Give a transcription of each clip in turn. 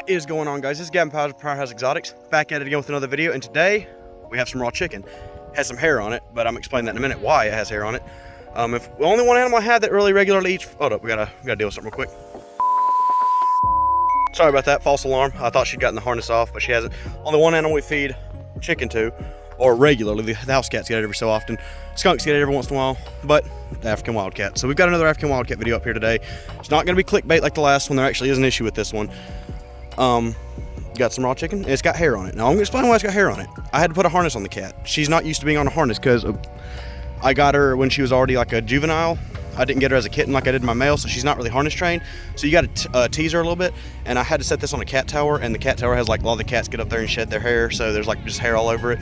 What is going on, guys? This is Gavin Powerhouse Exotics, back at it again with another video, and today we have some raw chicken. It has some hair on it, but I'm explaining that in a minute why it has hair on it. If only one animal I had that really regularly eats. Hold up, we gotta deal with something real quick. Sorry about that, false alarm. I thought she'd gotten the harness off, but she hasn't. Only one animal we feed chicken to, or regularly. The house cats get it every so often. Skunks get it every once in a while, but the African wildcat. So we've got another African wildcat video up here today. It's not gonna be clickbait like the last one. There actually is an issue with this one. Got some raw chicken, and it's got hair on it. Now I'm gonna explain why it's got hair on it. I had to put a harness on the cat. She's not used to being on a harness because I got her when she was already like a juvenile. I didn't get her as a kitten like I did my male, so she's not really harness trained. So you got to tease her a little bit, and I had to set this on a cat tower, and the cat tower has like a lot of the cats get up there and shed their hair, so there's like just hair all over it.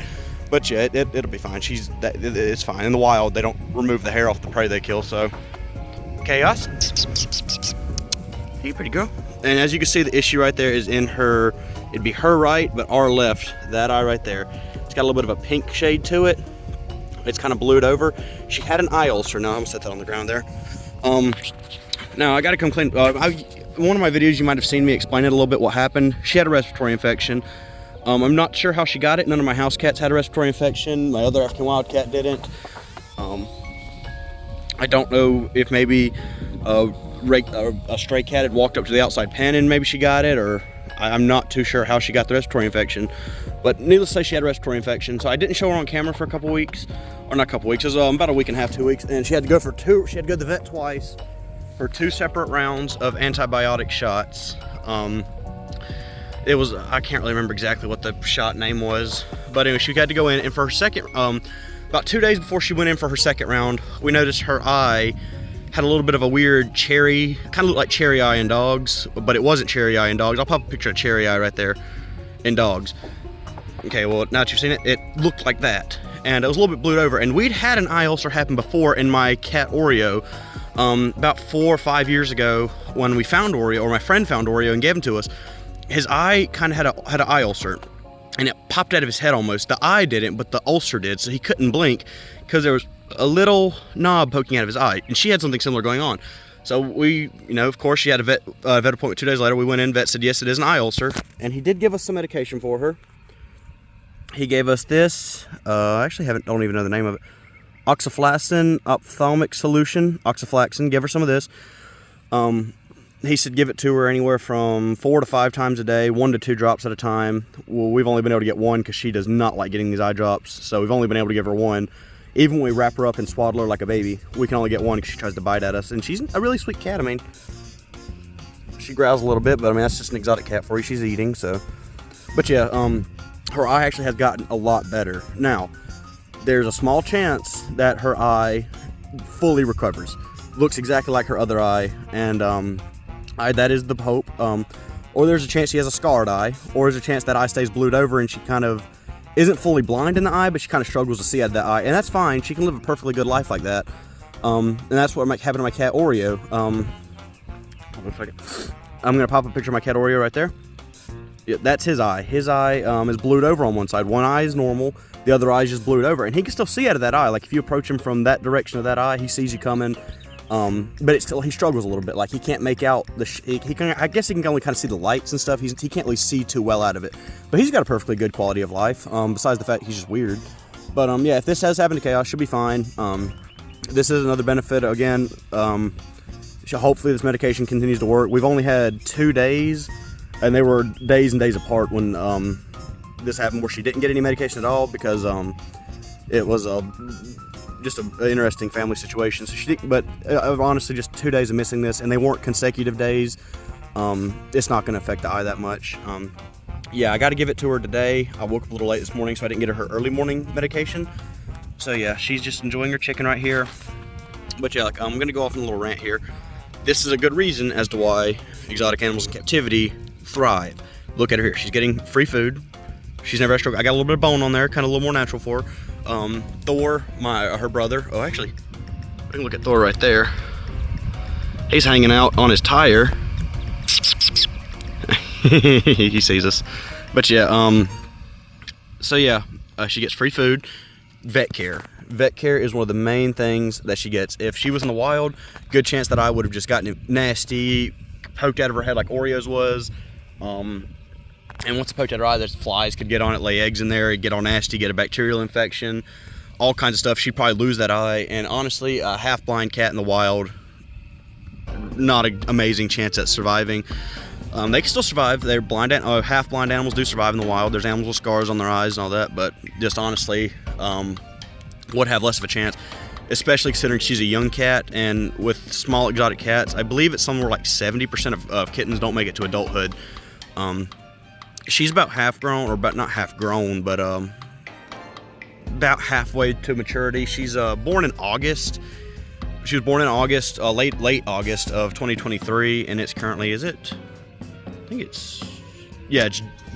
But yeah, it'll be fine. It's fine. In the wild, they don't remove the hair off the prey they kill, so. Chaos. Hey, pretty girl. And as you can see, the issue right there is in her, it'd be her right, but our left, that eye right there. It's got a little bit of a pink shade to it. It's kind of blued over. She had an eye ulcer. Now I'm gonna set that on the ground there. Now I gotta come clean. One of my videos, you might have seen me explain it a little bit what happened. She had a respiratory infection. I'm not sure how she got it. None of my house cats had a respiratory infection. My other African wildcat didn't. I don't know if maybe a stray cat had walked up to the outside pen and maybe she got it, or I'm not too sure how she got the respiratory infection. But needless to say, she had a respiratory infection, so I didn't show her on camera for a couple weeks, or not a couple weeks. It was about a week and a half, 2 weeks, and she had to go she had to go to the vet twice for 2 separate rounds of antibiotic shots. It was, I can't really remember exactly what the shot name was, but anyway, she had to go in, and for her second, about 2 days before she went in for her second round, we noticed her eye had a little bit of a weird cherry, kind of looked like cherry eye in dogs, but it wasn't cherry eye in dogs. I'll pop a picture of cherry eye right there in dogs. Okay, well, now that you've seen it, it looked like that, and it was a little bit blued over, and we'd had an eye ulcer happen before in my cat Oreo, about 4 or 5 years ago when we found Oreo, or my friend found Oreo and gave him to us. His eye kind of had an eye ulcer, and it popped out of his head almost. The eye didn't, but the ulcer did, so he couldn't blink because there was a little knob poking out of his eye, and she had something similar going on. So we, of course, she had a vet appointment 2 days later. We went in, vet said, yes, it is an eye ulcer, and he did give us some medication for her. He gave us this, I actually don't even know the name of it, oxaflacin ophthalmic solution, oxaflacin. Give her some of this. He said give it to her anywhere from 4 to 5 times a day, 1 to 2 drops at a time. Well, we've only been able to get 1 because she does not like getting these eye drops, so we've only been able to give her 1. Even when we wrap her up and swaddle her like a baby, we can only get 1 because she tries to bite at us. And she's a really sweet cat. I mean, she growls a little bit, but I mean, that's just an exotic cat for you. She's eating, so. But yeah, her eye actually has gotten a lot better. Now, there's a small chance that her eye fully recovers. Looks exactly like her other eye, and that is the hope. Or there's a chance she has a scarred eye, or there's a chance that eye stays blued over and she kind of isn't fully blind in the eye, but she kind of struggles to see out of that eye, and that's fine. She can live a perfectly good life like that. And that's what happened to my cat Oreo. Hold on a second. I'm gonna pop a picture of my cat Oreo right there. Yeah, that's his eye. His eye is blued over on one side. One eye is normal, the other eye is just blued over, and he can still see out of that eye. Like if you approach him from that direction of that eye, he sees you coming. But he struggles a little bit. Like he can't make out I guess he can only kind of see the lights and stuff. He can't really see too well out of it, but he's got a perfectly good quality of life, besides the fact he's just weird. But yeah, if this has happened to Chaos, she'll be fine. This is another benefit. Again, hopefully this medication continues to work. We've only had 2 days, and they were days and days apart when this happened, where she didn't get any medication at all, because it was just an interesting family situation. So she didn't, but honestly, just 2 days of missing this, and they weren't consecutive days. It's not going to affect the eye that much. Yeah, I got to give it to her today. I woke up a little late this morning, so I didn't get her early morning medication. So yeah, she's just enjoying her chicken right here. But yeah, I'm going to go off on a little rant here. This is a good reason as to why exotic animals in captivity thrive. Look at her here. She's getting free food. She's never had a stroke. I got a little bit of bone on there, kind of a little more natural for her. Thor, her brother. Oh, actually, we can look at Thor right there. He's hanging out on his tire. He sees us. But yeah, so yeah, she gets free food, vet care. Vet care is one of the main things that she gets. If she was in the wild, good chance that I would have just gotten it nasty, poked out of her head like Oreo's was. And once it poked at her eye, there's flies could get on it, lay eggs in there, it'd get all nasty, get a bacterial infection, all kinds of stuff. She'd probably lose that eye. And honestly, a half-blind cat in the wild, not an amazing chance at surviving. They can still survive. They're half-blind animals do survive in the wild. There's animals with scars on their eyes and all that, but just honestly, would have less of a chance, especially considering she's a young cat. And with small exotic cats, I believe it's somewhere like 70% of kittens don't make it to adulthood. She's about half grown, or about not half grown, but about halfway to maturity. She's born in August. She was born in August, late August of 2023, and it's currently, I think it's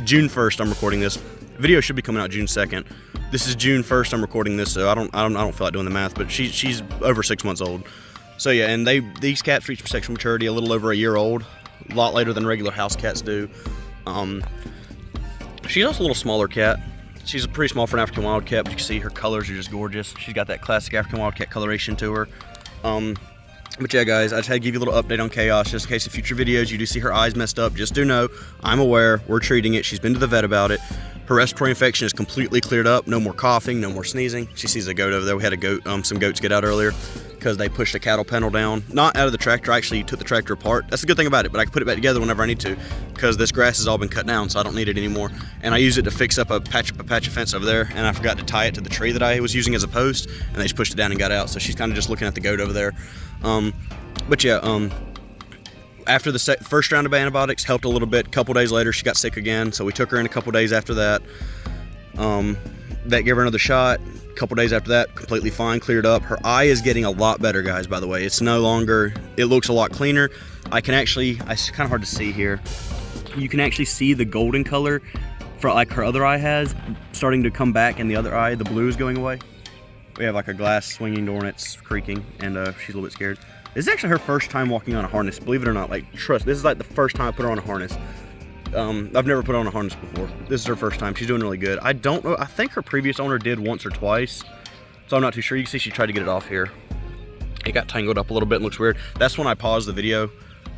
June 1st. I'm recording this. Video should be coming out June 2nd. This is June 1st. I'm recording this, so I don't feel like doing the math, but she's over 6 months old. So yeah, and these cats reach sexual maturity a little over a year old, a lot later than regular house cats do. She's also a little smaller cat. She's pretty small for an African wildcat, but you can see her colors are just gorgeous. She's got that classic African wildcat coloration to her. But yeah, guys, I just had to give you a little update on Chaos, just in case in future videos you do see her eyes messed up. Just do know, I'm aware, we're treating it. She's been to the vet about it. Her respiratory infection is completely cleared up. No more coughing, no more sneezing. She sees a goat over there. We had a goat, some goats get out earlier because they pushed a cattle panel down. Not out of the tractor, I actually took the tractor apart. That's the good thing about it, but I can put it back together whenever I need to because this grass has all been cut down, so I don't need it anymore. And I use it to fix up a patch of fence over there, and I forgot to tie it to the tree that I was using as a post, and they just pushed it down and got out. So she's kind of just looking at the goat over there. But yeah, after the first round of antibiotics helped a little bit. A couple days later, she got sick again, so we took her in a couple days after that. Vet gave her another shot. A couple days after that, completely fine, cleared up. Her eye is getting a lot better, guys, by the way. It's no longer, it looks a lot cleaner. I can actually, it's kind of hard to see here. You can actually see the golden color for like her other eye has starting to come back, and the other eye, the blue, is going away. We have like a glass swinging door and it's creaking, and she's a little bit scared. This is actually her first time walking on a harness, believe it or not. Like, trust, this is like the first time I put her on a harness. I've never put her on a harness before. This is her first time. She's doing really good. I don't know, I think her previous owner did once or twice, so I'm not too sure. You can see she tried to get it off here. It got tangled up a little bit and looks weird. That's when I paused the video,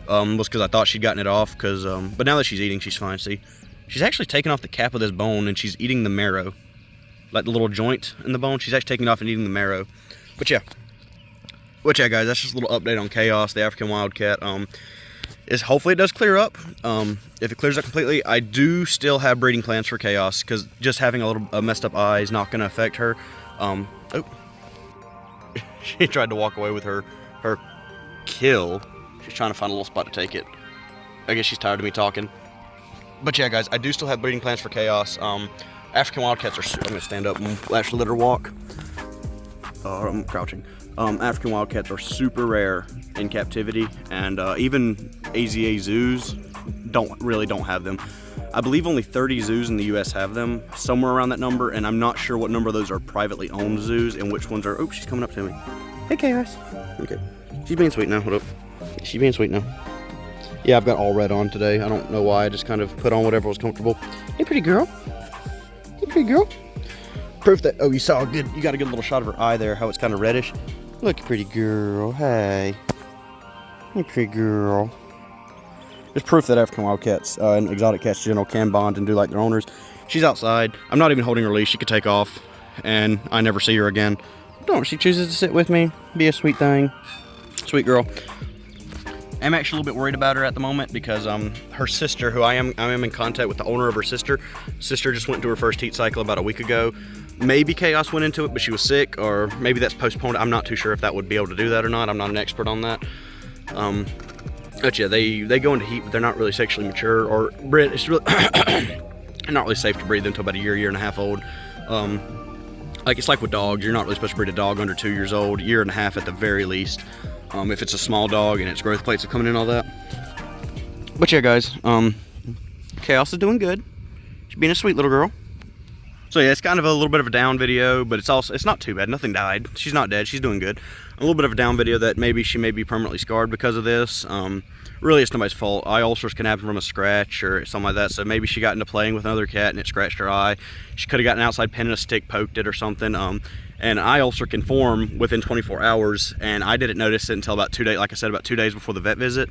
was because I thought she'd gotten it off, but now that she's eating, she's fine. See, she's actually taken off the cap of this bone and she's eating the marrow. Like the little joint in the bone, she's actually taking it off and eating the marrow. But yeah, guys, that's just a little update on Chaos, the African wildcat. Hopefully it does clear up. If it clears up completely, I do still have breeding plans for Chaos, because just having a messed up eye is not going to affect her. Oh, she tried to walk away with her kill. She's trying to find a little spot to take it. I guess she's tired of me talking. But yeah, guys, I do still have breeding plans for Chaos. African wildcats are, I'm going to stand up and actually let her walk. I'm crouching. African wildcats are super rare in captivity, and even AZA zoos don't have them. I believe only 30 zoos in the US have them, somewhere around that number, and I'm not sure what number of those are privately owned zoos and which ones are. Oh, she's coming up to me. Hey, Chaos. Okay, she's being sweet now. Hold up. She's being sweet now. Yeah, I've got all red on today. I don't know why. I just kind of put on whatever was comfortable. Hey, pretty girl. Hey, pretty girl. Proof that, you saw you got a good little shot of her eye there, how it's kind of reddish. Look, pretty girl. Hey. Hey, pretty girl. It's proof that African wildcats and exotic cats in general can bond and do like their owners. She's outside. I'm not even holding her leash. She could take off, and I never see her again. Don't she chooses to sit with me, be a sweet thing. Sweet girl. I'm actually a little bit worried about her at the moment because her sister, who I am in contact with the owner of her sister. Sister just went into her first heat cycle about a week ago. Maybe Chaos went into it, but she was sick, or maybe that's postponed. I'm not too sure if that would be able to do that or not. I'm not an expert on that. But yeah, they go into heat, but they're not really sexually mature or bred. It's really not really safe to breed them until about a year and a half old. Like it's like with dogs, you're not really supposed to breed a dog under 2 years old, year and a half at the very least. If it's a small dog and its growth plates are coming in, all that. But yeah, guys, Chaos is doing good. She's being a sweet little girl. So yeah, it's kind of a little bit of a down video, but it's not too bad. Nothing died. She's not dead. She's doing good. A little bit of a down video that maybe she may be permanently scarred because of this. Really, it's nobody's fault. Eye ulcers can happen from a scratch or something like that. So maybe she got into playing with another cat and it scratched her eye. She could have got an outside pin and a stick poked it or something. And eye ulcer can form within 24 hours. And I didn't notice it until about 2 days, like I said, about 2 days before the vet visit.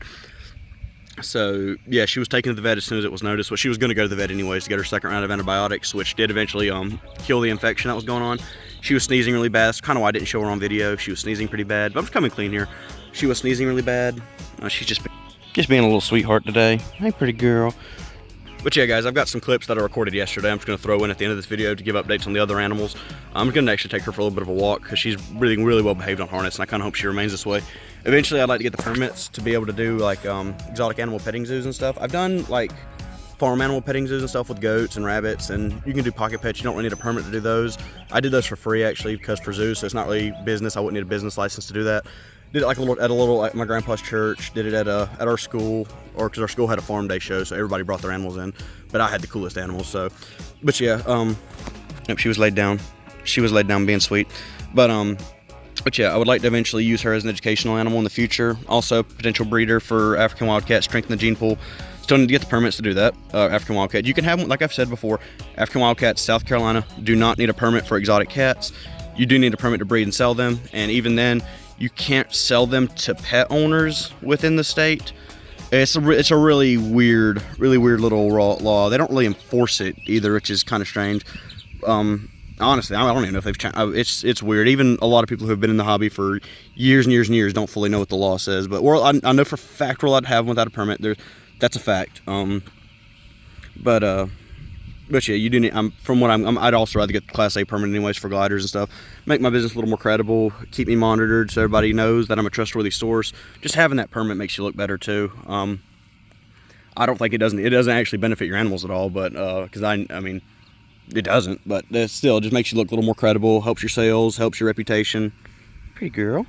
So yeah, she was taken to the vet as soon as it was noticed. But she was going to go to the vet anyways to get her second round of antibiotics, which did eventually kill the infection that was going on. She was sneezing really bad. That's kind of why I didn't show her on video. She was sneezing pretty bad. But I'm just coming clean here. She was sneezing really bad. She's just being a little sweetheart today. Hey, pretty girl. But yeah, guys, I've got some clips that I recorded yesterday. I'm just going to throw in at the end of this video to give updates on the other animals. I'm going to actually take her for a little bit of a walk because she's really, really well behaved on harness, and I kind of hope she remains this way. Eventually, I'd like to get the permits to be able to do like exotic animal petting zoos and stuff. I've done like farm animal petting zoos and stuff with goats and rabbits, and you can do pocket pets. You don't really need a permit to do those. I did those for free actually because for zoos, so it's not really business. I wouldn't need a business license to do that. Did it like at my grandpa's church. Did it at our school, or because our school had a farm day show, so everybody brought their animals in. But I had the coolest animals, so. But yeah, yep, she was laid down. She was laid down being sweet, but yeah, I would like to eventually use her as an educational animal in the future. Also, potential breeder for African Wildcat, strengthen the gene pool. Still need to get the permits to do that. African Wildcat, you can have them, like I've said before. African Wildcats, South Carolina, do not need a permit for exotic cats. You do need a permit to breed and sell them, and even then, you can't sell them to pet owners within the state. It's a really weird little law. They don't really enforce it either, which is kind of strange. Honestly, I don't even know if they've changed. It's weird. Even a lot of people who have been in the hobby for years and years and years don't fully know what the law says. But I know for a fact we're allowed to have them without a permit. That's a fact. But yeah, you do need. I'd also rather get the Class A permit anyways for gliders and stuff. Make my business a little more credible. Keep me monitored so everybody knows that I'm a trustworthy source. Just having that permit makes you look better too. I don't think it doesn't actually benefit your animals at all, but because I mean, it doesn't. But still, it just makes you look a little more credible. Helps your sales. Helps your reputation. Pretty girl.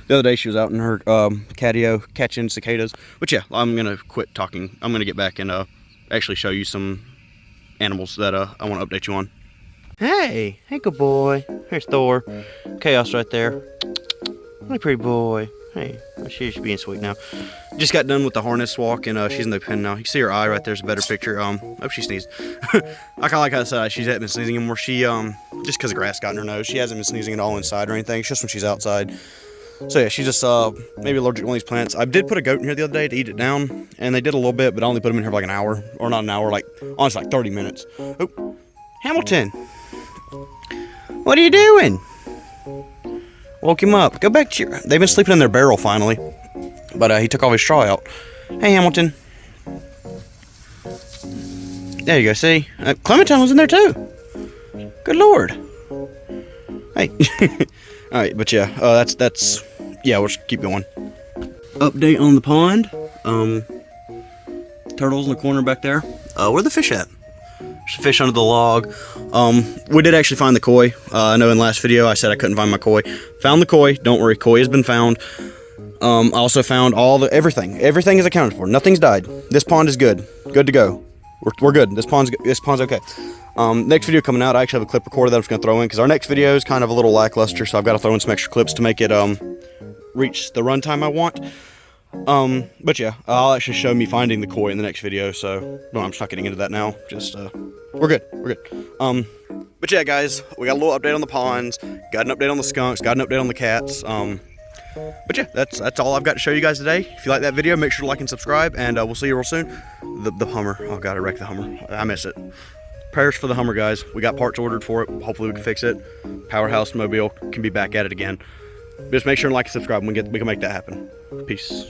The other day she was out in her catio catching cicadas. But yeah, I'm gonna quit talking. I'm gonna get back and actually show you some animals that I want to update you on. Hey, good boy. Here's Thor. Chaos right there. Hey, pretty boy. Hey, she's being sweet now. Just got done with the harness walk, and she's in the pen now. You can see her eye right there's a better picture. Oh, she sneezed. I kind of like how I said she hasn't been sneezing anymore. She just because the grass got in her nose, she hasn't been sneezing at all inside or anything. It's just when she's outside. So yeah, she's just maybe allergic to one of these plants. I did put a goat in here the other day to eat it down, and they did a little bit, but I only put them in here for like an hour, or not an hour, like honestly like 30 minutes. Oh, Hamilton, what are you doing? Woke him up. Go back to your. They've been sleeping in their barrel finally, but he took all his straw out. Hey Hamilton. There you go. See, Clementine was in there too. Good Lord. Hey. All right, but yeah, that's yeah. We'll just keep going. Update on the pond. Turtles in the corner back there. Where the fish at? There's a fish under the log. We did actually find the koi. I know in the last video I said I couldn't find my koi. Found the koi. Don't worry, koi has been found. I also found everything. Everything is accounted for. Nothing's died. This pond is good. Good to go. We're good. This pond's okay. Next video coming out, I actually have a clip recorder that I'm just going to throw in because our next video is kind of a little lackluster, so I've got to throw in some extra clips to make it reach the runtime I want. But yeah, I'll actually show me finding the koi in the next video, so no, I'm just not getting into that now. Just we're good. But yeah, guys, we got a little update on the ponds, got an update on the skunks, got an update on the cats. But yeah, that's all I've got to show you guys today. If you like that video, make sure to like and subscribe, and we'll see you real soon. The Hummer. Oh god, I wrecked the Hummer. I miss it. Prayers for the Hummer, guys. We got parts ordered for it. Hopefully we can fix it. Powerhouse Mobile can be back at it again. Just make sure to like and subscribe, and we can make that happen. Peace.